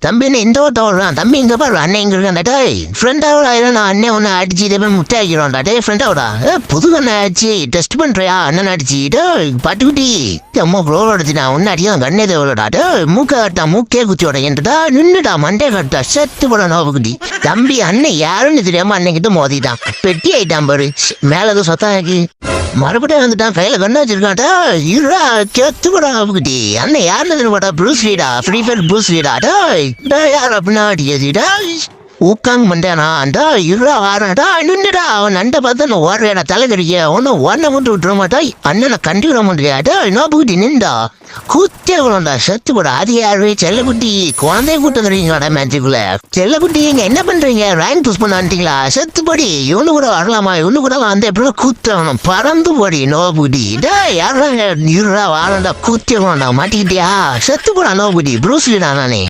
தம்பி என்ன இந்த ஓட்ட ஓடுறான் தம்பி இங்க பாரு அண்ணன் இங்க இருக்கான் டேய் ஃப்ரெண்டோட நான் அண்ணன் ஒன்று அடிச்சு இதே மாதிரி முட்டை ஆக்கிடுவான்டா டே ஃப்ரெண்டோட புது கண்ணை ஆச்சு டெஸ்ட் பண்றியா அண்ணன் அடிச்சு டேய் பட்டுக்குட்டி அம்மா ப்ரோ அடிச்சு நான் ஒன்று அடிக்கலாம் கண்ணே தேவலடா டே மூக்க கட்டா மூக்கே குத்தி உடையன்டா நின்றுடா மண்டே கட்டா செத்து போட நோவுக்குட்டி தம்பி அண்ணன் யாருன்னு தெரியாம அண்ணன் கிட்ட மோதிட்டான் பெட்டி ஆயிட்டான் பாரு மேல எதுவும் சொத்தம் ஆக்கி மறுபடியும் வந்துட்டான் கையில கண்ணு வச்சிருக்கான்டா இருடா கெத்து போடா குட்டி அண்ணன் யாருன்னு தெரியுமாடா ப்ரூஸ் லீடா ஃப்ரீ ஃபயர் ப்ரூஸ் லீடா டேய் யார் அப்படின்னா அடிக்கா ஊக்காங்க மண்டேனா அண்டா இருடா வாராடா நின்றுடா அவன் அண்டை பார்த்து நான் ஓடுறேடா தலைக்கறிக்க ஒன்னும் ஒன்ன மட்டும் விட்டுற மாட்டா அண்ணனை கண்டிவிட மாட்டேடா என்ன பூட்டி நின்றா கூத்தே விடா செத்து போடா அது யாரு செல்லக்குட்டி குழந்தைய கூட்டம் தருவீங்களாடா மேட்சுக்குள்ள செல்லக்குட்டி நீங்க என்ன பண்றீங்க ரேங்க் புஷ் பண்ண வந்துட்டீங்களா செத்து போடி இவனு கூட வரலாமா இவனு கூட வந்து எப்படி கூத்தவனும் பறந்து போடி நோ பூட்டி டா யாரா இருடா வாரண்டா கூத்தே மாட்டிக்கிட்டியா செத்து போடா நோ பூட்டி ப்ரூஸ்லிடா நானே